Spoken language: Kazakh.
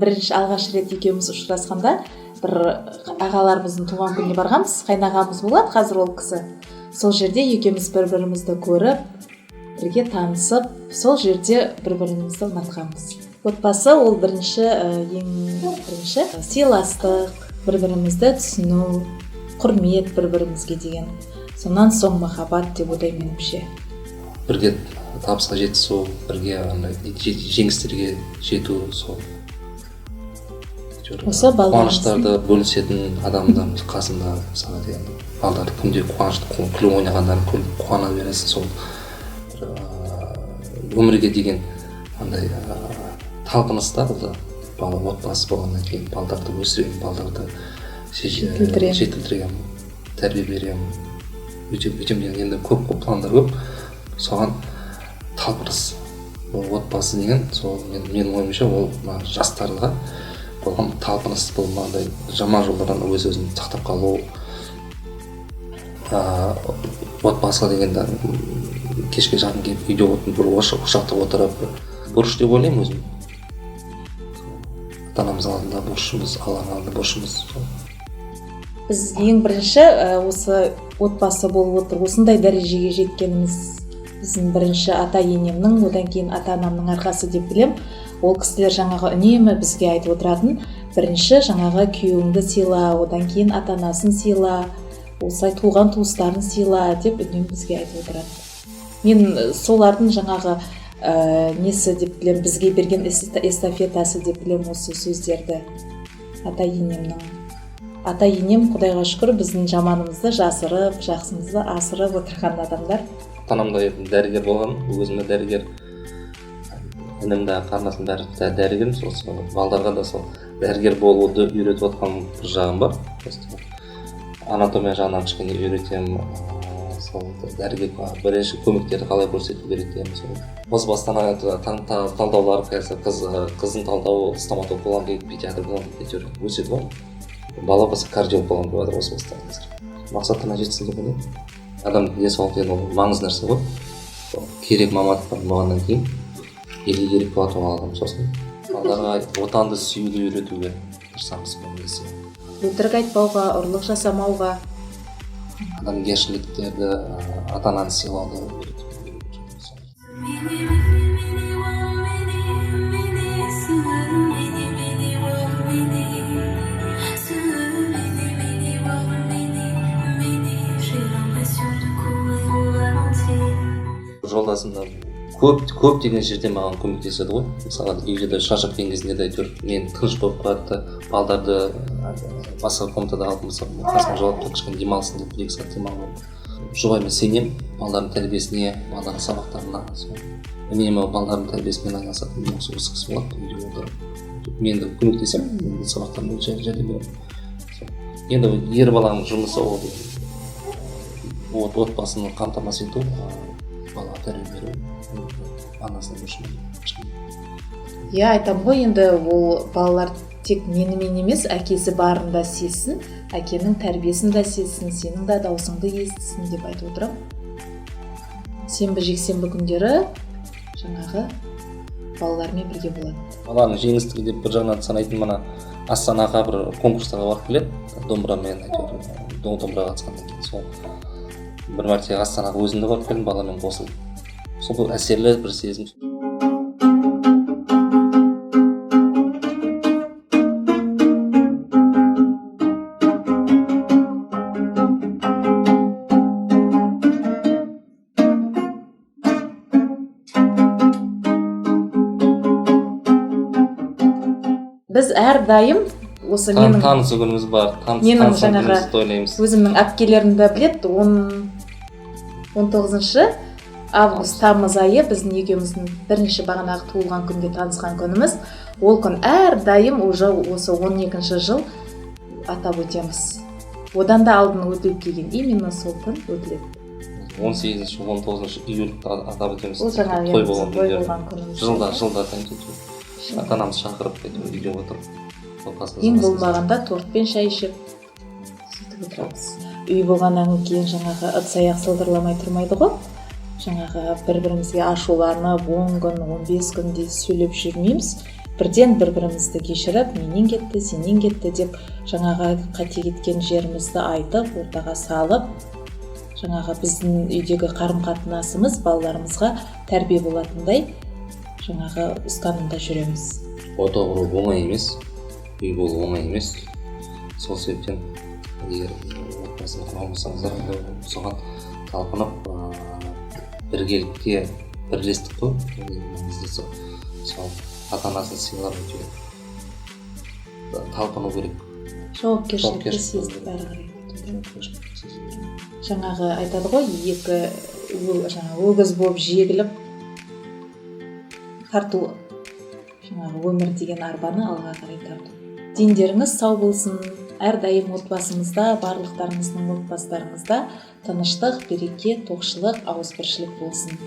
Бірінші алғаш рет екеуміз ұшырасқанда бір ағаларымыздың туған күніне барғанбыз. Қайнағамыз болады, қазір ол кісі. Сол жерде екеуміз бір-бірімізді көріп, бірге танысып, сол жерде бір-бірімізді ұнатқанбыз. Отбасы ол ең бірінші сыйластық, бір-бірімізді түсіну, құрмет бір-бірімізге деген. Сонан соң махаббат деп ойлаймын меніңше. Бірге табысқа жетісу, бірге жеңістерге жету, сол қуаныштарды бөлісетін адамдар қасында мысалы деген балдар күнде қуанышты күліп ойнағандарын қуана бересің. Сол өмірге деген андай талпыныста бала отбасы болғаннан кейін балдарды өсіремін, балдарды жетілдіремін, тәрбие беремін, өйтемін деген енді көп пландар көп. Соған талпыныс. Ол отбасы деген сол менің ойымша ол жастарға болған талпыныс, бұл мынандай жаман жолдардан өз-өзін сақтап қалу. Отбасыға дегенде кешке жақын келіп үйде бір ошақта отырып борыш деп ойлаймын өзім. Ата-анамыз алдында борышымыз, Алланың алдында борышымыз. Біз ең бірінші осы отбасы болып отыр, осындай дәрежеге жеткеніміз біздің бірінші ата-енемнің, одан кейін ата-анамның арқасы деп білем. Ол кісілер жаңағы үнемі бізге айтып отыратын, бірінші жаңағы күйеуіңді сыйла, одан кейін ата-анасын сыйла, осылай туған туыстарын сыйла деп үнемі бізге айтып отырады. Мен солардың жаңағы несі деп білем, бізге берген эстафетасы деп білем осы сөздерді. Ата-енем Құдайға шүкір біздің жаманымызды жасырып, жақсымызды асырып отырған адамдар. Ата-анам да дәрігер болған, өзім де дәрігер. Інім де, қарындасым дәрігер, сол балдарға да сол дәрігер болуды үйретіп отқан бір жағым бар. Анатомия жағынан кішкене үйретемін, сол дәрігер бірінші көмектерді қалай көрсетіп үйретемін. Осы бастан талдаулар, қыздың талдауы стоматолог болған дейді, педиатр болған дейді, өседі ғой. Бала болса кардиолог болған болады осы бастан. Мақсатына жетсін деп ойлаймын. Адам денсаулық деген ол маңызды нәрсе ғой. Керек мамандықтар болғаннан кейін елге керек болатын адам. Сосын балаларға отанды сүюді үйретуге тырысамыз көбінесе. Өтірік айтпауға, ұрлық жасамауға, адамгершіліктерді, ата-ананы сыйлауды үйретуге. Жолдасымда көп деген жерде маған көмектеседі ғой. Мысалы үйде шаршап келген кезінде де әйтеуір мен тыныш болып қалады, балдарды басқа комнатада алып мысалы қасыма жауап кішкене демалсын деп 2 сағат демалып. Жұбайыма сенемін, балдардың тәрбиесіне, балдардың сабақтарына. Үнемі балдардың тәрбиесімен айналысатын осы кісі болады үйде отырып. Мен де көмектесемін, сабақтарына жәрдем беремін. Енді ер баланың жұмысы ол отбасыны қамтамасыз ету, бала тәрбие беру, анасының жұмысы. Айтамын ғой, енді ол балалар тек менімен емес, әкесі барында сезсін, әкенің тәрбиесін де сезсін, сенің де даусыңды естісін деп айтып отырам. Сенбі жексенбі күндері жаңағы балалармен бірге болады. Баланың жеңістігі деп бір жағынан санайтын мына Астанаға бір конкурстарға барып келеді, домбырамен домбыраға қатысқаннан кейін сол бір мәрте Астанаға өзімді барып келдім, баламен қосылып. Сол әсерлі бір сезім. Біз әрдайым осы менің танысу күніміз бар, менің жаңағы өзімнің әпкелерімді біледі, 19 август тамыз айы біздің екеуміздің бірінші бағанағы туылған күнде танысқан күніміз. Ол күн әрдайым уже осы 12 жыл атап өтеміз. Одан да алдын өтіліп келген, именно сол күн өтіледі. 18-19 июльді атап өтеміз. Ол жаңағы той болған күніміз. Жылда ата-анамыз шақырып үйде отырып. Ең болмағанда тортпен шай ішіп сөйтіп отырамыз. Үй болғаннан кейін жаңағы ыдыс-аяқ сылдырламай тұрмайды ғой. Жаңағы бір-бірімізге ашуланып 10 күн, 15 күн де сөйлеп жүрмейміз. бірден бір-бірімізді кешіріп, менен кетті, сенен кетті деп жаңағы қате кеткен жерімізді айтып, ортаға салып, жаңағы біздің үйдегі қарым-қатынасымыз балаларымызға тәрбие болатындай жаңағы ұстанымда жүреміз. Ота құру оңай емес, үй болу оңай емес. Сол себептен егер отбасын құрамасаңыздар, соған талпынып біргелікте бірлестік қой, маңыздысы сол ата-анасын сыйлап өте талпыну керек. Жауапкершілікті сезініп әрі қарай. Жаңағы айтады ғой, өгіз болып жегіліп тарту, жаңағы өмір деген арбаны алға қарай тарту. Дендеріңіз сау болсын, әрдайым отбасымызда, барлықтарыңыздың отбасыларыңызда тыныштық, береке, тоқшылық, ауызбіршілік болсын.